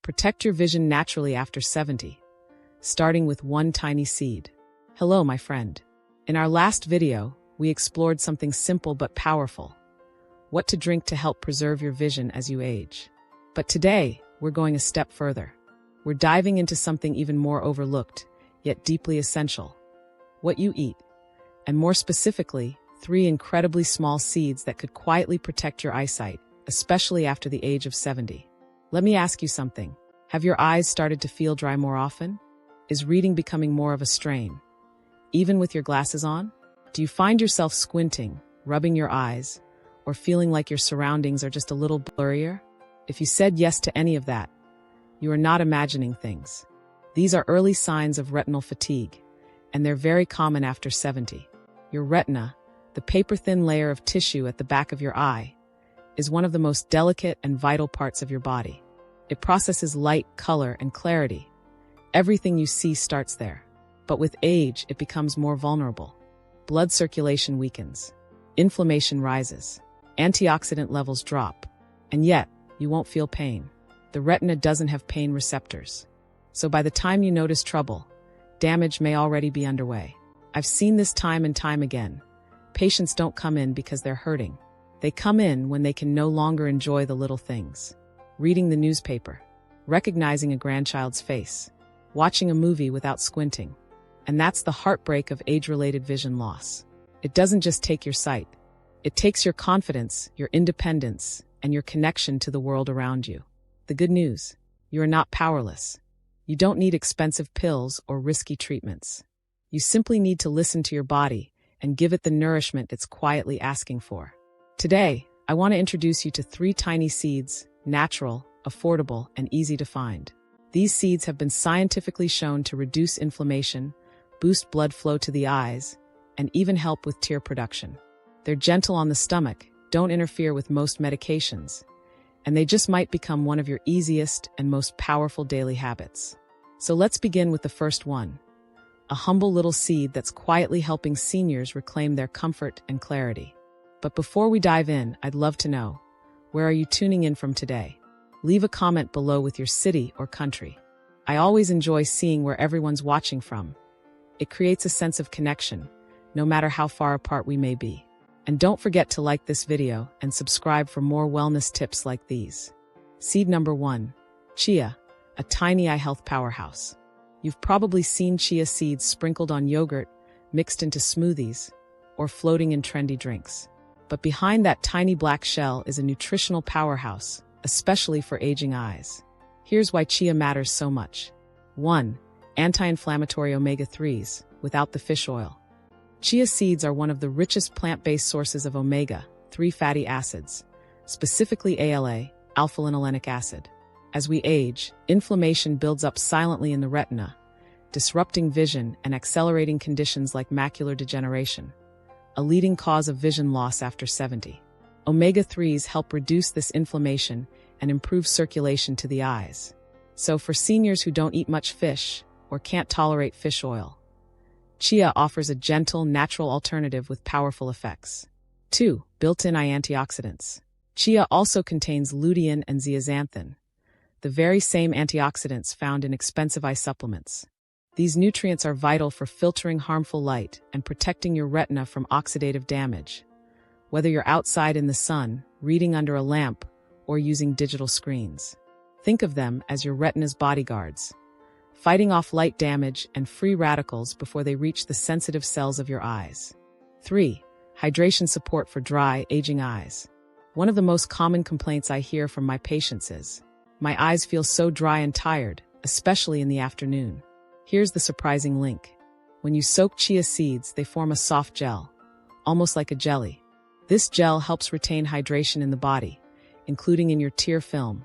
Protect your vision naturally after 70, starting with one tiny seed. Hello, my friend. In our last video, we explored something simple but powerful: what to drink to help preserve your vision as you age. But today, we're going a step further. We're diving into something even more overlooked, yet deeply essential: what you eat. And more specifically, 3 incredibly small seeds that could quietly protect your eyesight, especially after the age of 70. Let me ask you something. Have your eyes started to feel dry more often? Is reading becoming more of a strain, even with your glasses on? Do you find yourself squinting, rubbing your eyes, or feeling like your surroundings are just a little blurrier? If you said yes to any of that, you are not imagining things. These are early signs of retinal fatigue, and they're very common after 70. Your retina, the paper-thin layer of tissue at the back of your eye, is one of the most delicate and vital parts of your body. It processes light, color, and clarity. Everything you see starts there. But with age, it becomes more vulnerable. Blood circulation weakens. Inflammation rises. Antioxidant levels drop. And yet, you won't feel pain. The retina doesn't have pain receptors. So by the time you notice trouble, damage may already be underway. I've seen this time and time again. Patients don't come in because they're hurting. They come in when they can no longer enjoy the little things: reading the newspaper, recognizing a grandchild's face, watching a movie without squinting. And that's the heartbreak of age-related vision loss. It doesn't just take your sight. It takes your confidence, your independence, and your connection to the world around you. The good news: you are not powerless. You don't need expensive pills or risky treatments. You simply need to listen to your body and give it the nourishment it's quietly asking for. Today, I want to introduce you to 3 tiny seeds: natural, affordable, and easy to find. These seeds have been scientifically shown to reduce inflammation, boost blood flow to the eyes, and even help with tear production. They're gentle on the stomach, don't interfere with most medications, and they just might become one of your easiest and most powerful daily habits. So let's begin with the first one: a humble little seed that's quietly helping seniors reclaim their comfort and clarity. But before we dive in, I'd love to know, where are you tuning in from today? Leave a comment below with your city or country. I always enjoy seeing where everyone's watching from. It creates a sense of connection, no matter how far apart we may be. And don't forget to like this video and subscribe for more wellness tips like these. Seed number 1, Chia, a tiny eye health powerhouse. You've probably seen chia seeds sprinkled on yogurt, mixed into smoothies, or floating in trendy drinks. But behind that tiny black shell is a nutritional powerhouse, especially for aging eyes. Here's why chia matters so much. 1. Anti-inflammatory omega-3s, without the fish oil. Chia seeds are one of the richest plant-based sources of omega-3 fatty acids, specifically ALA, alpha-linolenic acid. As we age, inflammation builds up silently in the retina, disrupting vision and accelerating conditions like macular degeneration, a leading cause of vision loss after 70. Omega-3s help reduce this inflammation and improve circulation to the eyes. So for seniors who don't eat much fish or can't tolerate fish oil, chia offers a gentle, natural alternative with powerful effects. 2. Built-in eye antioxidants. Chia also contains lutein and zeaxanthin, the very same antioxidants found in expensive eye supplements. These nutrients are vital for filtering harmful light and protecting your retina from oxidative damage. Whether you're outside in the sun, reading under a lamp, or using digital screens, think of them as your retina's bodyguards, fighting off light damage and free radicals before they reach the sensitive cells of your eyes. 3. Hydration support for dry, aging eyes. One of the most common complaints I hear from my patients is, "My eyes feel so dry and tired, especially in the afternoon." Here's the surprising link. When you soak chia seeds, they form a soft gel, almost like a jelly. This gel helps retain hydration in the body, including in your tear film,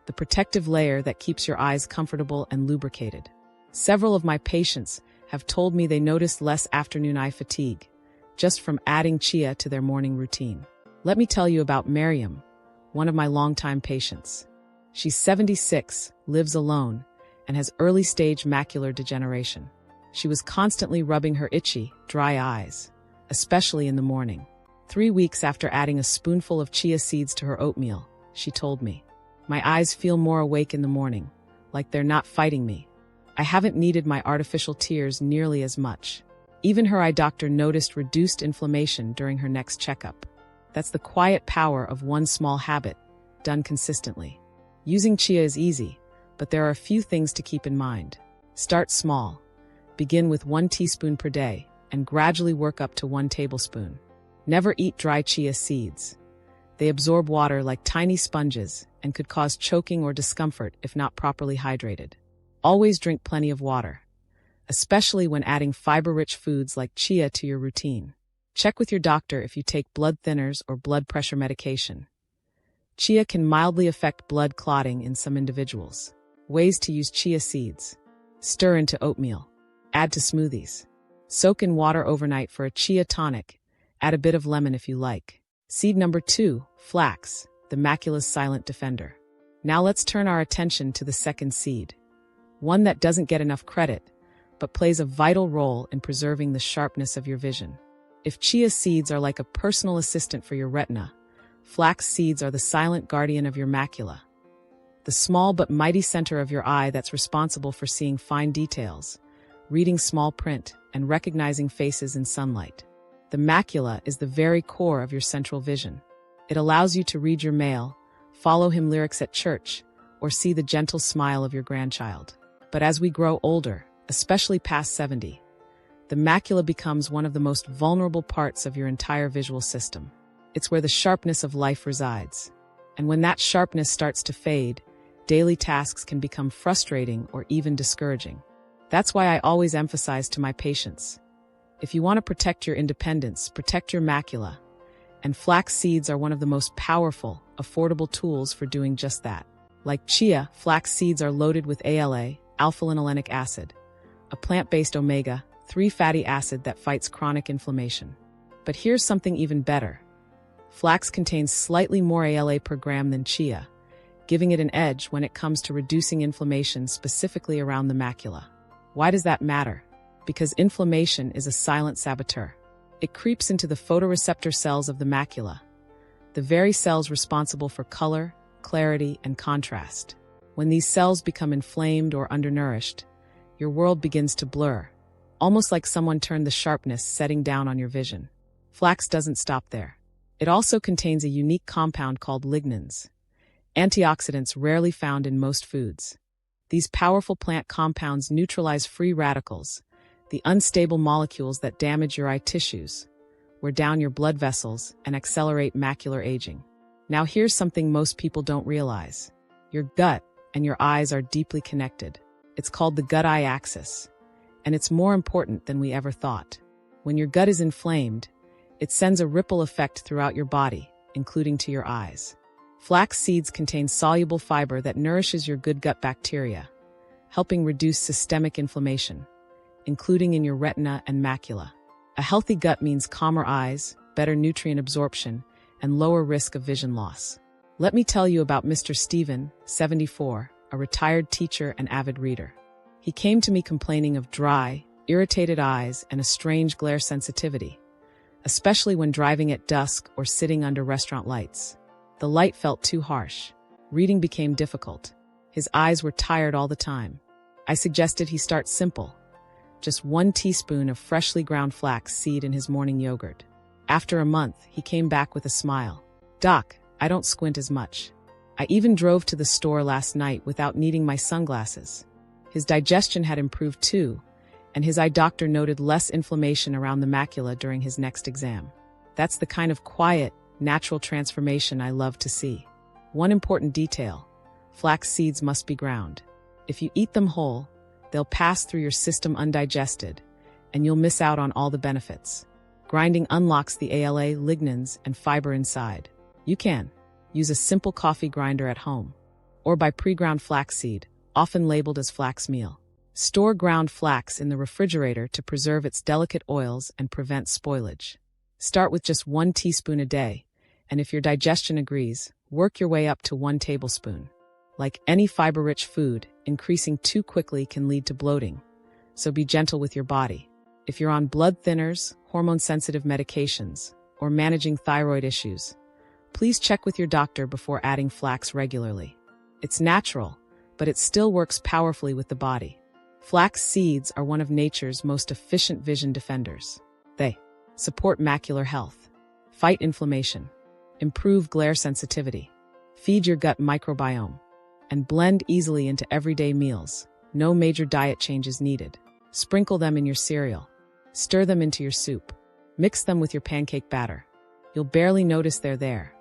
the protective layer that keeps your eyes comfortable and lubricated. Several of my patients have told me they noticed less afternoon eye fatigue, just from adding chia to their morning routine. Let me tell you about Miriam, one of my longtime patients. She's 76, lives alone, and has early-stage macular degeneration. She was constantly rubbing her itchy, dry eyes, especially in the morning. 3 weeks after adding a spoonful of chia seeds to her oatmeal, she told me, "My eyes feel more awake in the morning. like they're not fighting me. I haven't needed my artificial tears nearly as much. Even her eye doctor noticed reduced inflammation during her next checkup. That's the quiet power of one small habit, done consistently. Using Chia is easy, but there are a few things to keep in mind. Start small. Begin with 1 teaspoon per day, and gradually work up to 1 tablespoon. Never eat dry chia seeds. They absorb water like tiny sponges and could cause choking or discomfort if not properly hydrated. Always drink plenty of water, especially when adding fiber-rich foods like chia to your routine. Check with your doctor if you take blood thinners or blood pressure medication. Chia can mildly affect blood clotting in some individuals. Ways to use chia seeds. Stir into oatmeal. Add to smoothies. Soak in water overnight for a chia tonic. Add a bit of lemon if you like. Seed number 2, flax, the macula's silent defender. Now let's turn our attention to the second seed. One that doesn't get enough credit, but plays a vital role in preserving the sharpness of your vision. If chia seeds are like a personal assistant for your retina, flax seeds are the silent guardian of your macula, the small but mighty center of your eye that's responsible for seeing fine details, reading small print, and recognizing faces in sunlight. The macula is the very core of your central vision. It allows you to read your mail, follow hymn lyrics at church, or see the gentle smile of your grandchild. But as we grow older, especially past 70, the macula becomes one of the most vulnerable parts of your entire visual system. It's where the sharpness of life resides. And when that sharpness starts to fade, daily tasks can become frustrating or even discouraging. That's why I always emphasize to my patients, if you want to protect your independence, protect your macula. And flax seeds are one of the most powerful, affordable tools for doing just that. Like chia, flax seeds are loaded with ALA, alpha-linolenic acid, a plant-based omega-3 fatty acid that fights chronic inflammation. But here's something even better. Flax contains slightly more ALA per gram than chia, giving it an edge when it comes to reducing inflammation specifically around the macula. Why does that matter? Because inflammation is a silent saboteur. It creeps into the photoreceptor cells of the macula, the very cells responsible for color, clarity, and contrast. When these cells become inflamed or undernourished, your world begins to blur, almost like someone turned the sharpness setting down on your vision. Flax doesn't stop there. It also contains a unique compound called lignans, antioxidants rarely found in most foods. These powerful plant compounds neutralize free radicals, the unstable molecules that damage your eye tissues, wear down your blood vessels, and accelerate macular aging. Now here's something most people don't realize. Your gut and your eyes are deeply connected. It's called the gut-eye axis, and it's more important than we ever thought. When your gut is inflamed, it sends a ripple effect throughout your body, including to your eyes. Flax seeds contain soluble fiber that nourishes your good gut bacteria, helping reduce systemic inflammation, including in your retina and macula. A healthy gut means calmer eyes, better nutrient absorption, and lower risk of vision loss. Let me tell you about Mr. Steven, 74, a retired teacher and avid reader. He came to me complaining of dry, irritated eyes and a strange glare sensitivity, especially when driving at dusk or sitting under restaurant lights. The light felt too harsh. Reading became difficult. His eyes were tired all the time. I suggested he start simple. Just 1 teaspoon of freshly ground flax seed in his morning yogurt. After a month, he came back with a smile. "Doc, I don't squint as much. I even drove to the store last night without needing my sunglasses." His digestion had improved too, and his eye doctor noted less inflammation around the macula during his next exam. That's the kind of quiet, natural transformation I love to see. One important detail: flax seeds must be ground. If you eat them whole, they'll pass through your system undigested, and you'll miss out on all the benefits. Grinding unlocks the ALA, lignans, and fiber inside. You can use a simple coffee grinder at home, or buy pre-ground flaxseed, often labeled as flax meal. Store ground flax in the refrigerator to preserve its delicate oils and prevent spoilage. Start with just 1 teaspoon a day, and if your digestion agrees, work your way up to 1 tablespoon. Like any fiber-rich food, increasing too quickly can lead to bloating, so be gentle with your body. If you're on blood thinners, hormone-sensitive medications, or managing thyroid issues, please check with your doctor before adding flax regularly. It's natural, but it still works powerfully with the body. Flax seeds are one of nature's most efficient vision defenders. They support macular health, fight inflammation, improve glare sensitivity, feed your gut microbiome, and blend easily into everyday meals. No major diet changes needed. Sprinkle them in your cereal. Stir them into your soup. Mix them with your pancake batter. You'll barely notice they're there,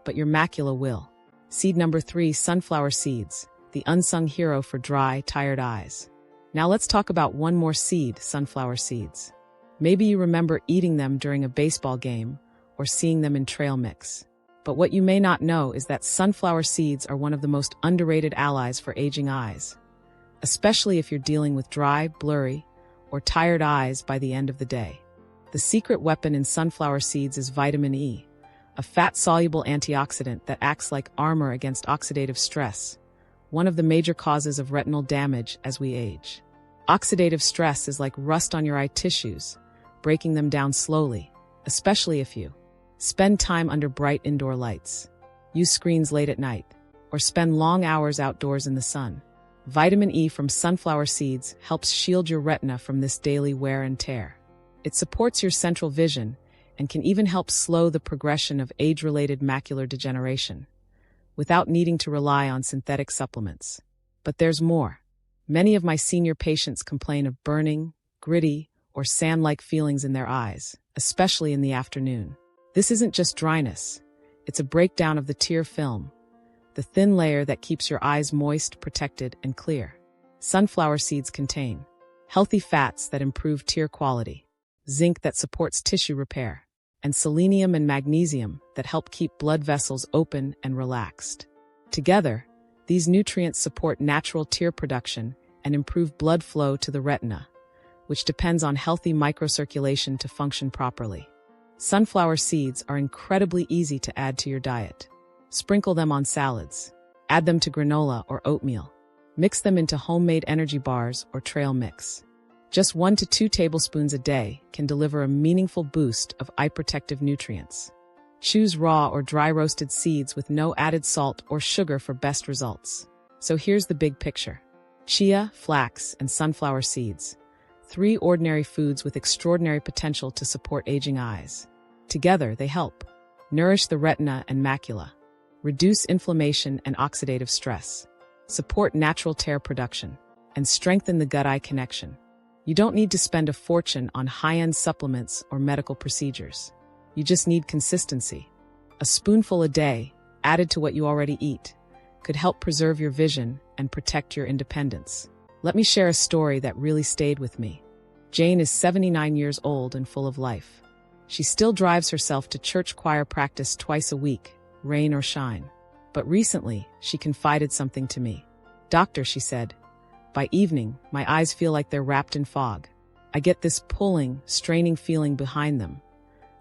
but your macula will. Seed number 3, sunflower seeds, the unsung hero for dry, tired eyes. Now let's talk about one more seed, sunflower seeds. Maybe you remember eating them during a baseball game or seeing them in trail mix. But what you may not know is that sunflower seeds are one of the most underrated allies for aging eyes, especially if you're dealing with dry, blurry, or tired eyes by the end of the day. The secret weapon in sunflower seeds is vitamin E, a fat-soluble antioxidant that acts like armor against oxidative stress, one of the major causes of retinal damage as we age. Oxidative stress is like rust on your eye tissues, breaking them down slowly, especially if you spend time under bright indoor lights, use screens late at night, or spend long hours outdoors in the sun. Vitamin E from sunflower seeds helps shield your retina from this daily wear and tear. It supports your central vision and can even help slow the progression of age-related macular degeneration, without needing to rely on synthetic supplements. But there's more. Many of my senior patients complain of burning, gritty, or sand-like feelings in their eyes, especially in the afternoon. This isn't just dryness. It's a breakdown of the tear film, the thin layer that keeps your eyes moist, protected, and clear. Sunflower seeds contain healthy fats that improve tear quality, zinc that supports tissue repair, and selenium and magnesium that help keep blood vessels open and relaxed. Together, these nutrients support natural tear production and improve blood flow to the retina, which depends on healthy microcirculation to function properly. Sunflower seeds are incredibly easy to add to your diet. Sprinkle them on salads. Add them to granola or oatmeal. Mix them into homemade energy bars or trail mix. Just 1 to 2 tablespoons a day can deliver a meaningful boost of eye protective nutrients. Choose raw or dry roasted seeds with no added salt or sugar for best results. So here's the big picture. Chia, flax, and sunflower seeds. 3 ordinary foods with extraordinary potential to support aging eyes. Together, they help nourish the retina and macula, reduce inflammation and oxidative stress, support natural tear production, and strengthen the gut-eye connection. You don't need to spend a fortune on high-end supplements or medical procedures. You just need consistency. A spoonful a day, added to what you already eat, could help preserve your vision and protect your independence. Let me share a story that really stayed with me. Jane is 79 years old and full of life. She still drives herself to church choir practice twice a week, rain or shine. But recently, she confided something to me. "Doctor," she said, "by evening, my eyes feel like they're wrapped in fog. I get this pulling, straining feeling behind them,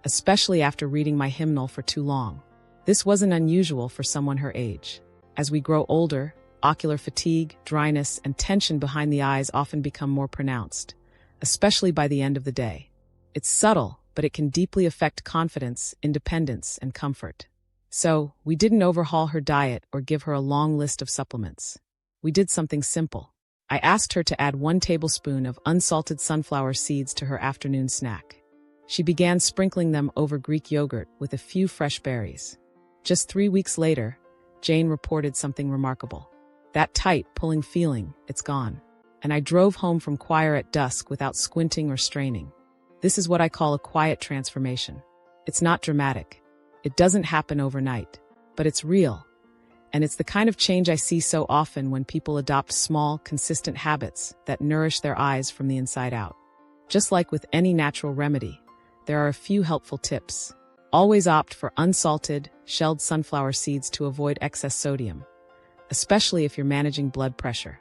especially after reading my hymnal for too long." This wasn't unusual for someone her age. As we grow older, ocular fatigue, dryness, and tension behind the eyes often become more pronounced, especially by the end of the day. It's subtle, but it can deeply affect confidence, independence, and comfort. So, we didn't overhaul her diet or give her a long list of supplements. We did something simple. I asked her to add 1 tablespoon of unsalted sunflower seeds to her afternoon snack. She began sprinkling them over Greek yogurt with a few fresh berries. Just 3 weeks later, Jane reported something remarkable. That tight, pulling feeling, it's gone. And I drove home from choir at dusk without squinting or straining. This is what I call a quiet transformation. It's not dramatic. It doesn't happen overnight. But it's real. And it's the kind of change I see so often when people adopt small, consistent habits that nourish their eyes from the inside out. Just like with any natural remedy, there are a few helpful tips. Always opt for unsalted, shelled sunflower seeds to avoid excess sodium, especially if you're managing blood pressure.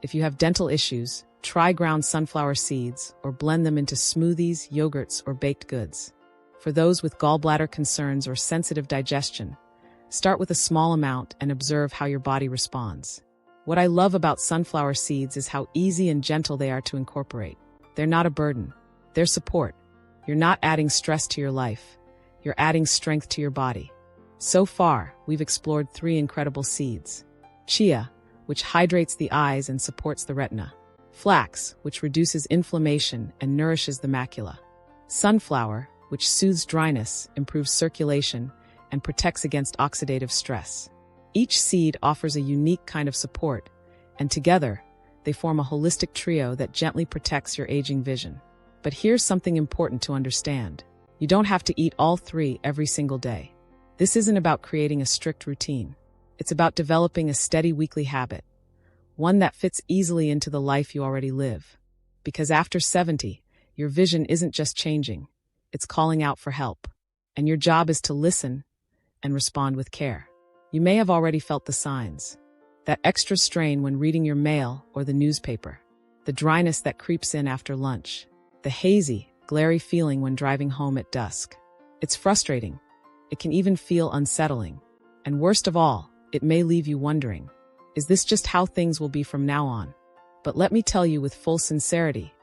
If you have dental issues, try ground sunflower seeds or blend them into smoothies, yogurts, or baked goods. For those with gallbladder concerns or sensitive digestion, start with a small amount and observe how your body responds. What I love about sunflower seeds is how easy and gentle they are to incorporate. They're not a burden. They're support. You're not adding stress to your life. You're adding strength to your body. So far, we've explored 3 incredible seeds. Chia, which hydrates the eyes and supports the retina. Flax, which reduces inflammation and nourishes the macula. Sunflower, which soothes dryness, improves circulation, and protects against oxidative stress. Each seed offers a unique kind of support, and together, they form a holistic trio that gently protects your aging vision. But here's something important to understand. You don't have to eat all three every single day. This isn't about creating a strict routine. It's about developing a steady weekly habit, one that fits easily into the life you already live. Because after 70, your vision isn't just changing, it's calling out for help. And your job is to listen and respond with care. You may have already felt the signs. That extra strain when reading your mail or the newspaper. The dryness that creeps in after lunch. The hazy, glary feeling when driving home at dusk. It's frustrating. It can even feel unsettling. And worst of all, it may leave you wondering, is this just how things will be from now on? But let me tell you with full sincerity,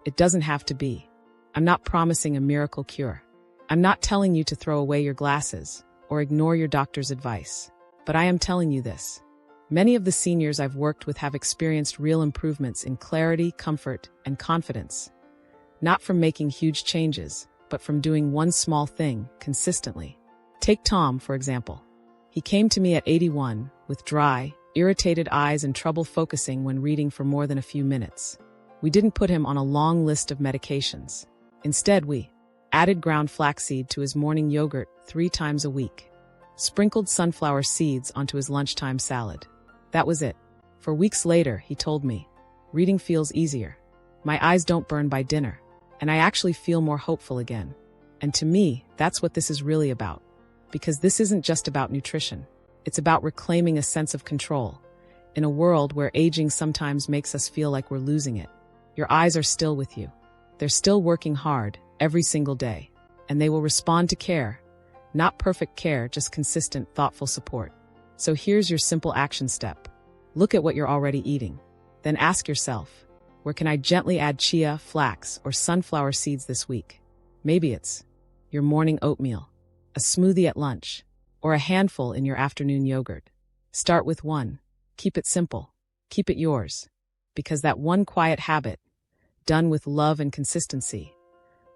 it doesn't have to be. I'm not promising a miracle cure. I'm not telling you to throw away your glasses or ignore your doctor's advice. But I am telling you this. Many of the seniors I've worked with have experienced real improvements in clarity, comfort, and confidence. Not from making huge changes, but from doing one small thing consistently. Take Tom, for example. He came to me at 81 with dry, irritated eyes and trouble focusing when reading for more than a few minutes. We didn't put him on a long list of medications. Instead, we added ground flaxseed to his morning yogurt 3 times a week, sprinkled sunflower seeds onto his lunchtime salad. That was it. For weeks later, he told me, reading feels easier. My eyes don't burn by dinner, and I actually feel more hopeful again. And to me, that's what this is really about. Because this isn't just about nutrition. It's about reclaiming a sense of control. In a world where aging sometimes makes us feel like we're losing it, your eyes are still with you. They're still working hard every single day, and they will respond to care. Not perfect care, just consistent, thoughtful support. So here's your simple action step. Look at what you're already eating. Then ask yourself, where can I gently add chia, flax, or sunflower seeds this week? Maybe it's your morning oatmeal, a smoothie at lunch, or a handful in your afternoon yogurt. Start with one. Keep it simple. Keep it yours. Because that one quiet habit, done with love and consistency,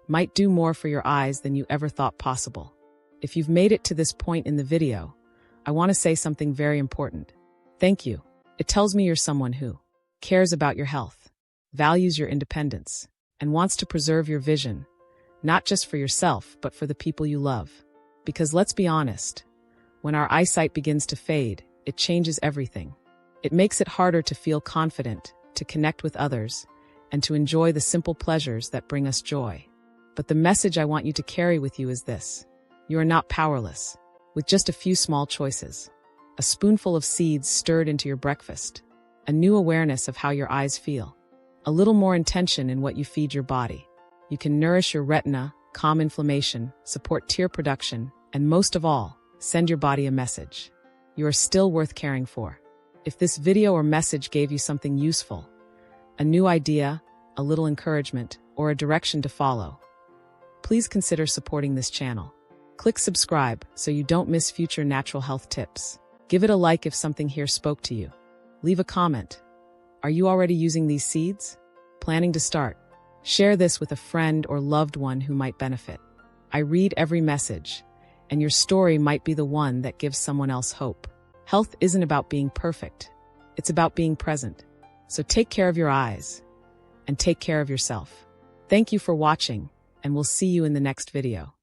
might do more for your eyes than you ever thought possible. If you've made it to this point in the video, I want to say something very important. Thank you. It tells me you're someone who cares about your health, values your independence, and wants to preserve your vision, not just for yourself, but for the people you love. Because let's be honest, when our eyesight begins to fade, it changes everything. It makes it harder to feel confident, to connect with others, and to enjoy the simple pleasures that bring us joy. But the message I want you to carry with you is this. You are not powerless. With just a few small choices, a spoonful of seeds stirred into your breakfast, a new awareness of how your eyes feel, a little more intention in what you feed your body, you can nourish your retina, calm inflammation, support tear production, and most of all, send your body a message. You are still worth caring for. If this video or message gave you something useful, a new idea, a little encouragement, or a direction to follow, please consider supporting this channel. Click subscribe so you don't miss future natural health tips. Give it a like if something here spoke to you. Leave a comment. Are you already using these seeds? Planning to start? Share this with a friend or loved one who might benefit. I read every message, and your story might be the one that gives someone else hope. Health isn't about being perfect. It's about being present. So take care of your eyes, and take care of yourself. Thank you for watching, and we'll see you in the next video.